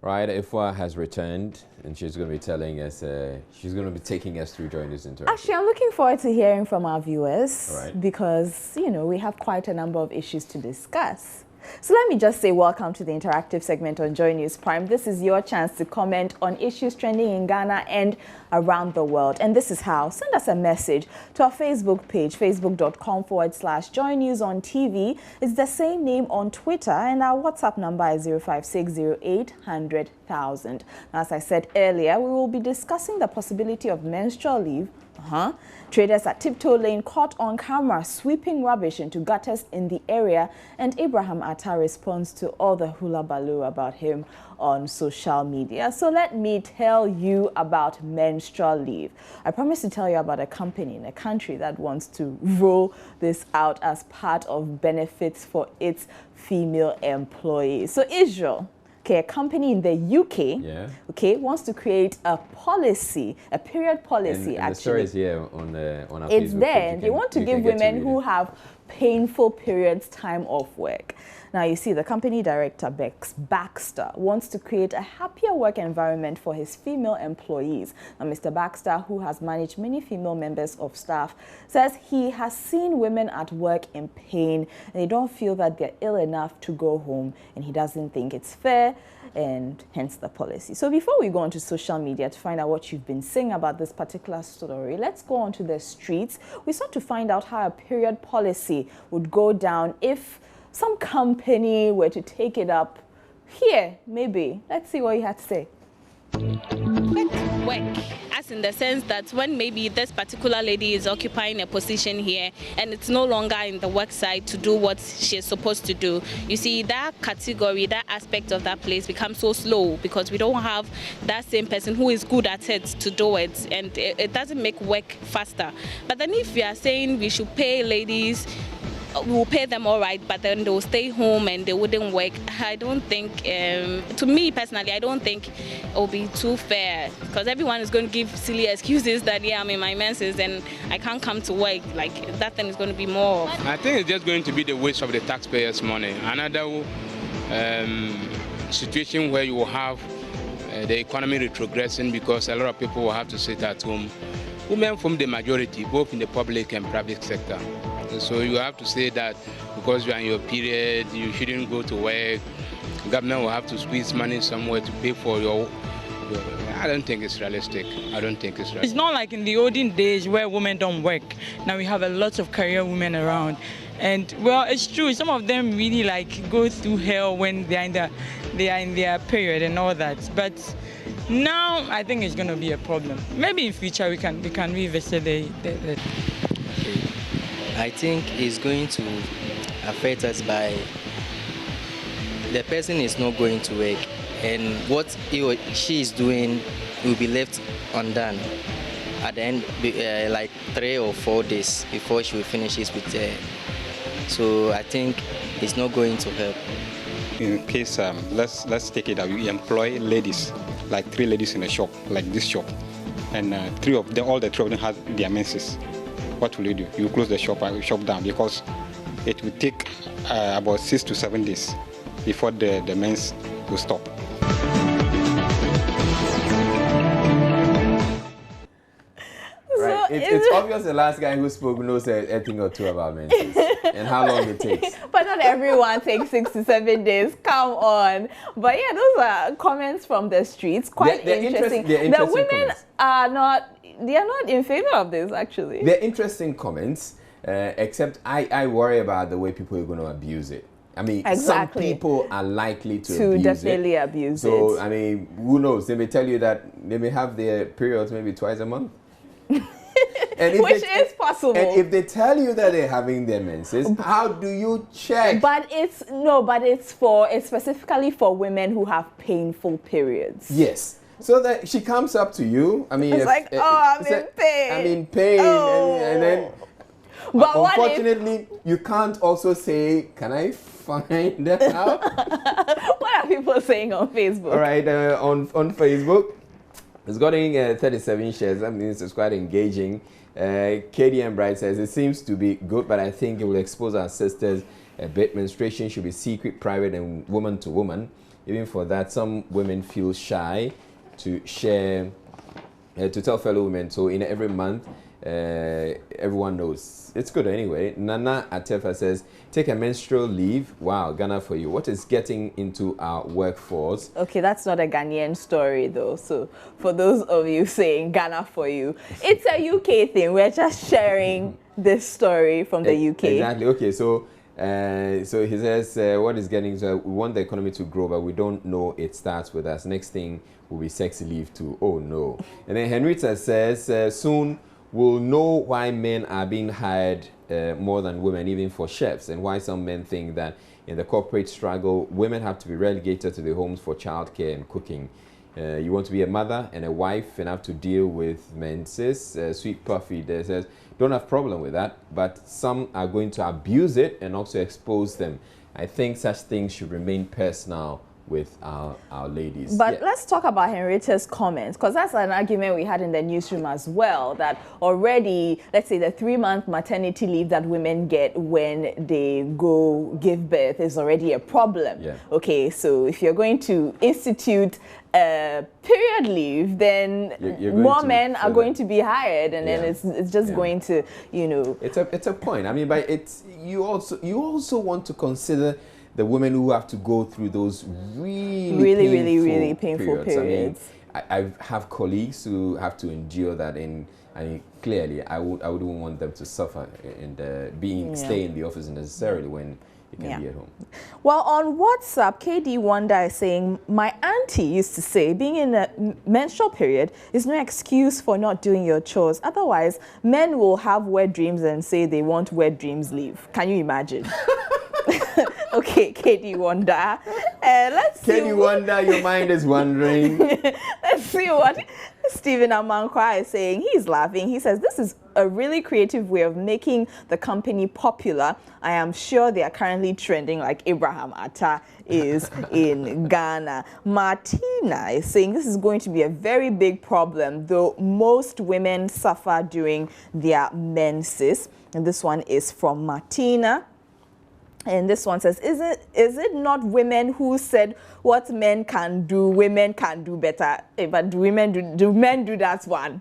Right, Ifwa has returned, and she's going to be telling us, she's going to be taking us through during this interaction. Actually, I'm looking forward to hearing from our viewers because, we have quite a number of issues to discuss. So let me just say welcome to the interactive segment on Joy News Prime. This is your chance to comment on issues trending in Ghana and around the world. And this is how. Send us a message to our Facebook page, facebook.com/Joy News on TV. It's the same name on Twitter, and our WhatsApp number is 0560800,000. As I said earlier, we will be discussing the possibility of menstrual leave. Traders at Tiptoe Lane caught on camera sweeping rubbish into gutters in the area, and Abraham Atta responds to all the hula baloo about him on social media. So let me tell you about menstrual leave. I promised to tell you about a company in a country that wants to roll this out as part of benefits for its female employees. So Israel, a company in the UK, wants to create a policy, a period policy. And the story is here on our it's Facebook there. page. They want to give women who have painful periods time off work. Now, you see, the company director, Bex Baxter, wants to create a happier work environment for his female employees. Now, Mr. Baxter, who has managed many female members of staff, says he has seen women at work in pain and they don't feel that they're ill enough to go home, and he doesn't think it's fair, and hence the policy. So before we go onto social media to find out what you've been saying about this particular story, let's go onto the streets. We start to find out how a period policy would go down if some company were to take it up here, maybe. Let's see what you had to say. Work, as in the sense that when maybe this particular lady is occupying a position here and it's no longer in the work site to do what she's supposed to do, you see that category, that aspect of that place becomes so slow because we don't have that same person who is good at it to do it, and it doesn't make work faster. But then if we are saying we should pay ladies, we'll pay them all right, but then they'll stay home and they wouldn't work. I don't think, to me personally, I don't think it will be too fair, because everyone is going to give silly excuses that, yeah, I'm in my menses and I can't come to work. Like, that thing is going to be more. I think it's just going to be the waste of the taxpayers' money. Another situation where you will have the economy retrogressing because a lot of people will have to sit at home. Women form the majority, both in the public and private sector. So you have to say that because you are in your period, you shouldn't go to work. Government will have to squeeze money somewhere to pay for your I don't think it's realistic. I don't think it's realistic. It's not like in the olden days where women don't work. Now we have a lot of career women around. And well, it's true, some of them really go through hell when they are in their period and all that. But now I think it's going to be a problem. Maybe in future we can revisit the I think it's going to affect us by the person is not going to work, and what he or she is doing will be left undone at the end, like 3 or 4 days before she will finish it with so I think it's not going to help. In case, let's take it that we employ ladies, like 3 ladies in a shop, like this shop, and all the 3 of them have their menses. What will you do? You close the shop down, because it will take about 6 to 7 days before the mens will stop. Right. It's obvious the last guy who spoke knows a thing or two about menses and how long it takes. But not everyone takes 6 to 7 days. Come on. But yeah, those are comments from the streets. Quite interesting. The women are not in favor of this, actually. They're interesting comments, except I worry about the way people are going to abuse it. I mean, some people are likely to definitely abuse it. So, I mean, who knows? They may tell you that they may have their periods maybe twice a month. Which is possible. And if they tell you that they're having their menses, how do you check? But it's specifically for women who have painful periods. Yes. So that she comes up to you. I mean, it's I'm in pain. I'm in pain, and then. But unfortunately, you can't also say, "Can I find that out?" What are people saying on Facebook? All right, on Facebook, it's getting 37 shares. That means it's quite engaging. KDM Bright says, it seems to be good, but I think it will expose our sisters a bit. Menstruation should be secret, private, and woman to woman. even for that, some women feel shy to share, to tell fellow women. So in every month, everyone knows. It's good anyway. Nana Atefa says, take a menstrual leave. Wow, Ghana for you. What is getting into our workforce? Okay, that's not a Ghanaian story though. So for those of you saying Ghana for you, it's a UK thing. We're just sharing this story from the UK. Exactly. Okay, so so he says, what is getting into, we want the economy to grow, but we don't know it starts with us. Next thing will be sexy leave too. Oh no. And then Henrietta says, soon we'll know why men are being hired more than women, even for chefs, and why some men think that in the corporate struggle, women have to be relegated to their homes for childcare and cooking. You want to be a mother and a wife and have to deal with menses. Sweet Puffy there says, don't have problem with that, but some are going to abuse it and also expose them. I think such things should remain personal with our ladies. But let's talk about Henrietta's comments, because that's an argument we had in the newsroom as well, that already, let's say the 3-month maternity leave that women get when they go give birth is already a problem. Yeah. Okay, so if you're going to institute period leave, then more men are going to be hired, and then it's just going to, you know. It's a point. I mean, but it's you also want to consider the women who have to go through those really painful periods. I mean, I have colleagues who have to endure that, and I mean, clearly, I wouldn't want them to suffer and stay in the office necessarily when you can be at home. Well, on WhatsApp, KD Wanda is saying, my auntie used to say being in a menstrual period is no excuse for not doing your chores. Otherwise, men will have wet dreams and say they want wet dreams leave. Can you imagine? Okay, KD Wanda. Let's see. KD Wanda, your mind is wandering. Let's see what Stephen Amankwa is saying. He's laughing. He says, this is a really creative way of making the company popular. I am sure they are currently trending like Abraham Atta is in Ghana. Martina is saying this is going to be a very big problem, though most women suffer during their menses. And this one is from Martina. And this one says, is it not women who said what men can do, women can do better? But do men do that one?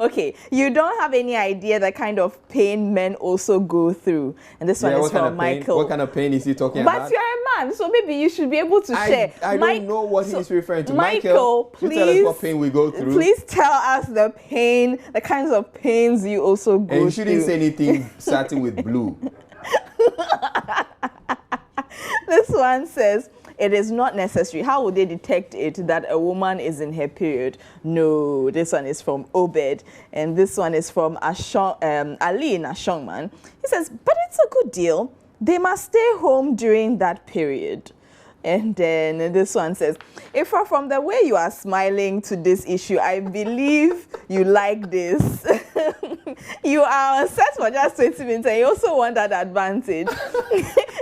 Okay, you don't have any idea the kind of pain men also go through. And this one is from Michael. What kind of pain is he talking about? But you're a man, so maybe you should be able to share. I don't know what he's referring to. Michael, please tell us what pain we go through. Please tell us the pain, the kinds of pains you also go through. And you shouldn't say anything starting with blue. This one says, it is not necessary. How would they detect it that a woman is in her period? No, this one is from Obed. And this one is from Ali Nashongman. He says, but it's a good deal. They must stay home during that period. And then this one says, if from the way you are smiling to this issue, I believe you like this. You are on set for just 20 minutes and you also want that advantage.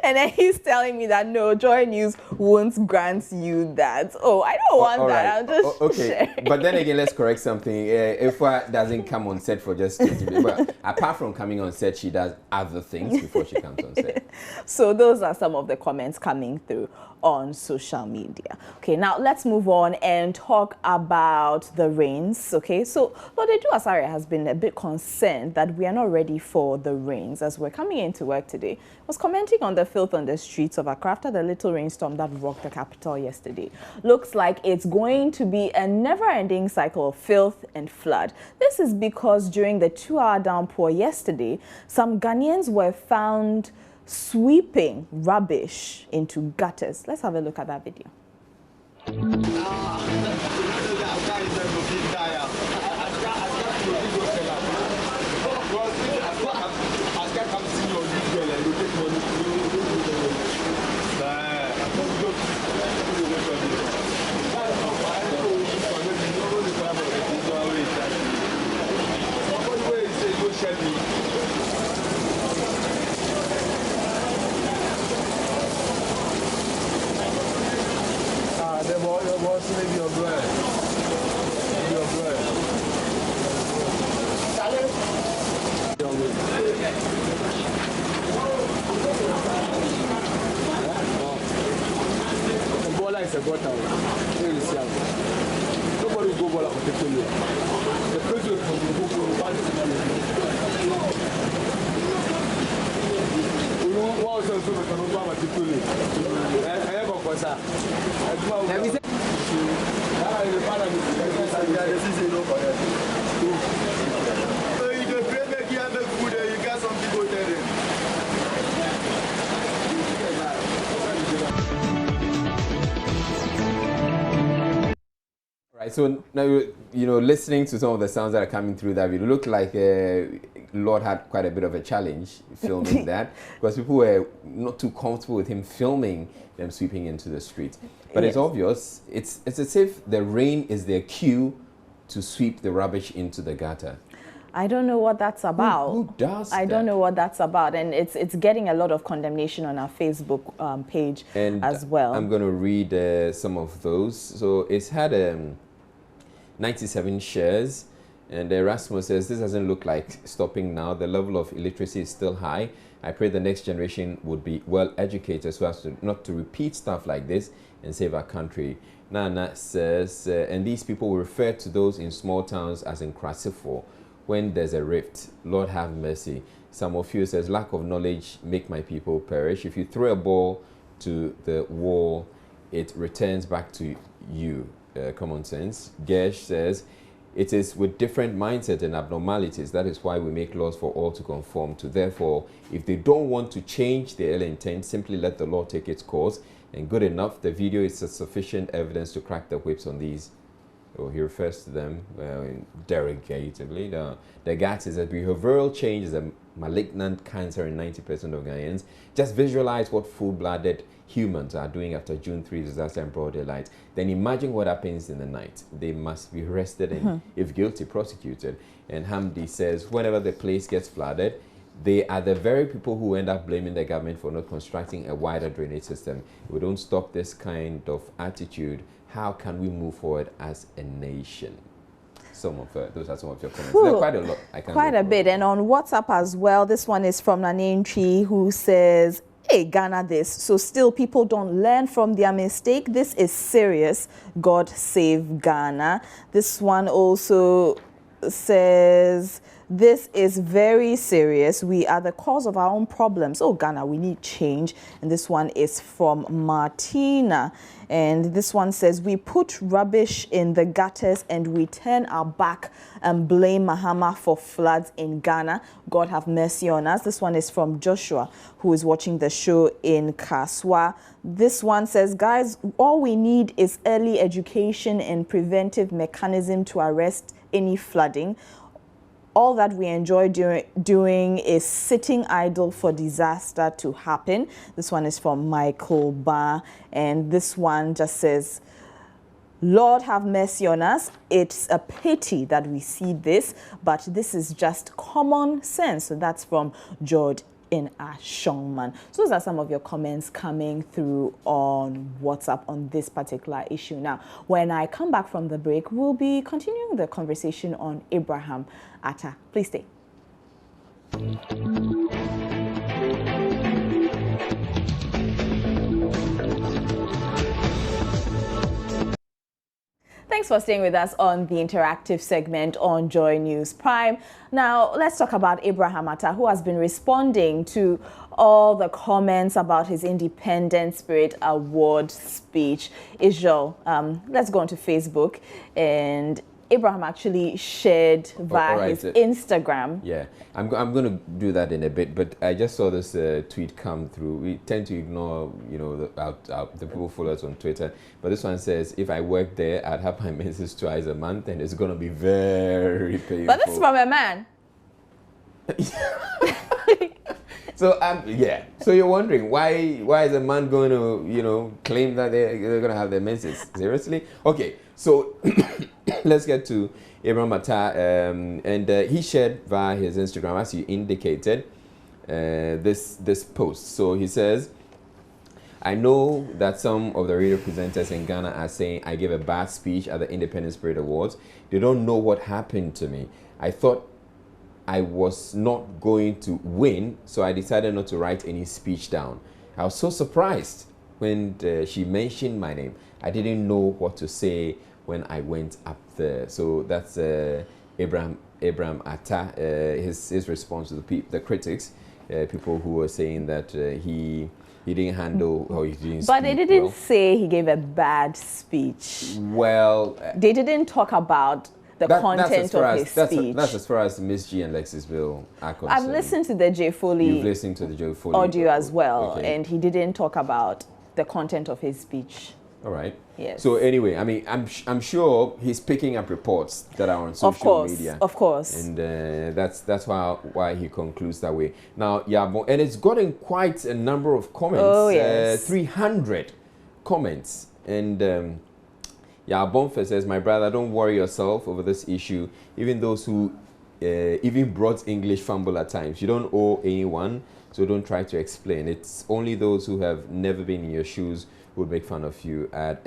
And then he's telling me that no, Joy News won't grant you that. Oh, I don't want that. Right. I'm just okay. sharing. But then again, let's correct something. Ifwa doesn't come on set for just 20 minutes. But apart from coming on set, she does other things before she comes on set. So those are some of the comments coming through on social media. Okay, now let's move on and talk about the rains. Okay, so Lord Asare has been a bit concerned that we are not ready for the rains as we're coming into work today. He was commenting on the filth on the streets of Accra after the little rainstorm that rocked the capital yesterday. Looks like it's going to be a never-ending cycle of filth and flood. This is because during the 2-hour downpour yesterday, some Ghanaians were found sweeping rubbish into gutters. Let's have a look at that video. Right, so now, listening to some of the sounds that are coming through that video, look like Lord had quite a bit of a challenge filming that, because people were not too comfortable with him filming them sweeping into the street. But Yes. it's obvious, it's as if the rain is their cue to sweep the rubbish into the gutter. I don't know what that's about. Who does I that? don't know what that's about, and it's getting a lot of condemnation on our Facebook page And as well. I'm going to read some of those. So it's had 97 shares, and Erasmus says this doesn't look like stopping now. The level of illiteracy is still high. I pray the next generation would be well educated so as to not to repeat stuff like this and save our country. Nana says, and these people will refer to those in small towns as in Krasifo when there's a rift. Lord have mercy. Some of you says, lack of knowledge make my people perish. If you throw a ball to the wall, it returns back to you. Common sense. Gersh says, it is with different mindset and abnormalities. That is why we make laws for all to conform to. Therefore, if they don't want to change their ill intent, simply let the law take its course. And good enough, the video is sufficient evidence to crack the whips on these. Oh, he refers to them derogatively. The GATS is that behavioral change is a malignant cancer in 90% of Ghanaians. Just visualize what full-blooded humans are doing after June 3 disaster and broad daylight. Then imagine what happens in the night. They must be arrested and, if guilty, prosecuted. And Hamdi says, whenever the place gets flooded, they are the very people who end up blaming the government for not constructing a wider drainage system. If we don't stop this kind of attitude, how can we move forward as a nation? Those are some of your comments. There are quite a lot. Quite a bit. And on WhatsApp as well, this one is from Nanentri, who says, hey, Ghana this. So still people don't learn from their mistake. This is serious. God save Ghana. This one also says, this is very serious. We are the cause of our own problems. Oh, Ghana, we need change. And this one is from Martina. And this one says, we put rubbish in the gutters and we turn our back and blame Mahama for floods in Ghana. God have mercy on us. This one is from Joshua, who is watching the show in Kaswa. This one says, guys, all we need is early education and preventive mechanism to arrest any flooding. All that we enjoy doing is sitting idle for disaster to happen. This one is from Michael Ba. And this one just says, Lord have mercy on us. It's a pity that we see this, but this is just common sense. So that's from George in Ashongman. So those are some of your comments coming through on WhatsApp on this particular issue. Now, when I come back from the break, we'll be continuing the conversation on Abraham Atta. Please stay. Thanks for staying with us on the interactive segment on Joy News Prime. Now, let's talk about Abraham Atta, who has been responding to all the comments about his Independent Spirit Award speech. Israel, let's go onto Facebook, and Abraham actually shared via his Instagram. Yeah, I'm going to do that in a bit, but I just saw this tweet come through. We tend to ignore, the people who follow us on Twitter. But this one says, if I worked there, I'd have my menses twice a month, and it's going to be very painful. But this is from a man. So yeah. So you're wondering why is a man going to claim that they're going to have their menses? Seriously? Okay. So let's get to Abraham Atta, and he shared via his Instagram, as you indicated, this post. So he says, I know that some of the radio presenters in Ghana are saying I gave a bad speech at the Independent Spirit Awards. They don't know what happened to me. I thought I was not going to win, so I decided not to write any speech down. I was so surprised when she mentioned my name. I didn't know what to say when I went up there. So that's Abraham Atta, his response to the critics. people who were saying that he didn't handle or he didn't But they speak didn't well. say he gave a bad speech. Well, They didn't talk about the content of his speech. That's as far as Miss G and Lexisville are concerned. I've listened to the J. Foley You've listened to the J. Foley audio as well, okay. and he didn't talk about the content of his speech. All right. Yes. So anyway, I mean, I'm sure he's picking up reports that are on social media. Of course. And that's why he concludes that way. Now, yeah, and it's gotten quite a number of comments. Oh, yes. 300 comments. And yeah, Bonfe says, my brother, don't worry yourself over this issue. Even those who even brought English fumble at times. You don't owe anyone, so don't try to explain. It's only those who have never been in your shoes would make fun of you at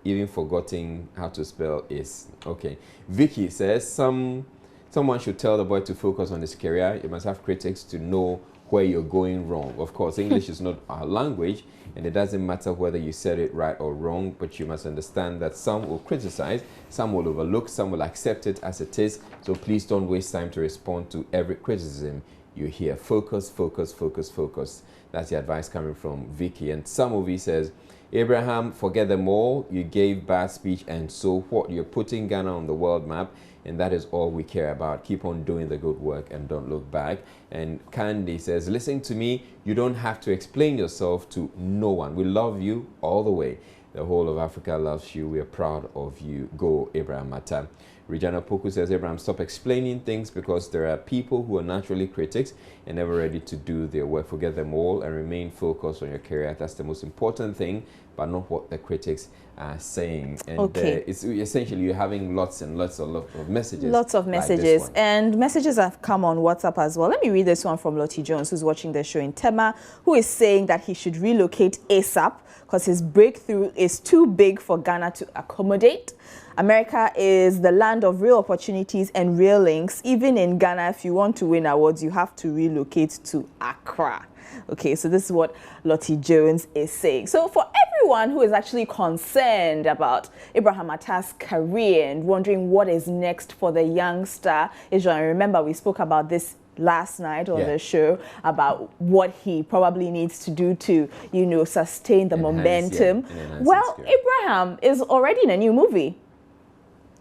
even forgetting how to spell is. Okay. Vicky says someone should tell the boy to focus on his career. You must have critics to know where you're going wrong. Of course, English is not our language, and it doesn't matter whether you said it right or wrong, but you must understand that some will criticize, some will overlook, some will accept it as it is. So please don't waste time to respond to every criticism you hear. Focus, focus, focus, focus. That's the advice coming from Vicky. And Samovi says, Abraham, forget them all. You gave bad speech, and so what? You're putting Ghana on the world map, and that is all we care about. Keep on doing the good work and don't look back. And Candy says, listen to me. You don't have to explain yourself to no one. We love you all the way. The whole of Africa loves you. We are proud of you. Go, Abraham Mata. Regina Poku says, Abraham, stop explaining things because there are people who are naturally critics and never ready to do their work. Forget them all and remain focused on your career. That's the most important thing, but not what the critics are saying. And okay. It's essentially you're having lots and lots of messages. Lots of messages. Like and messages have come on WhatsApp as well. Let me read this one from Lottie Jones, who's watching the show in Tema, who is saying that he should relocate ASAP because his breakthrough is too big for Ghana to accommodate. America is the land of real opportunities and real links. Even in Ghana, if you want to win awards, you have to relocate to Accra. Okay, so this is what Lottie Jones is saying. So for everyone who is actually concerned about Abraham Mata's career and wondering what is next for the youngster, Israel, remember we spoke about this last night on the show about what he probably needs to do to, you know, sustain the momentum. Well, Abraham is already in a new movie.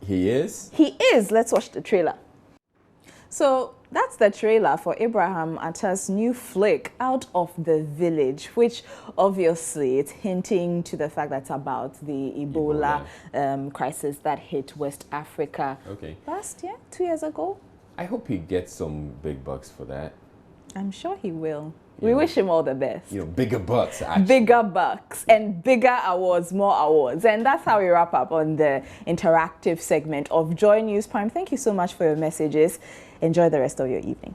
He is? He is. Let's watch the trailer. So that's the trailer for Abraham Atta's new flick, Out of the Village, which obviously it's hinting to the fact that it's about the Ebola. Crisis that hit West Africa last year, 2 years ago. I hope he gets some big bucks for that. I'm sure he will. We wish him all the best. You know, bigger bucks, actually. Bigger bucks and bigger awards, more awards. And that's how we wrap up on the interactive segment of Joy News Prime. Thank you so much for your messages. Enjoy the rest of your evening.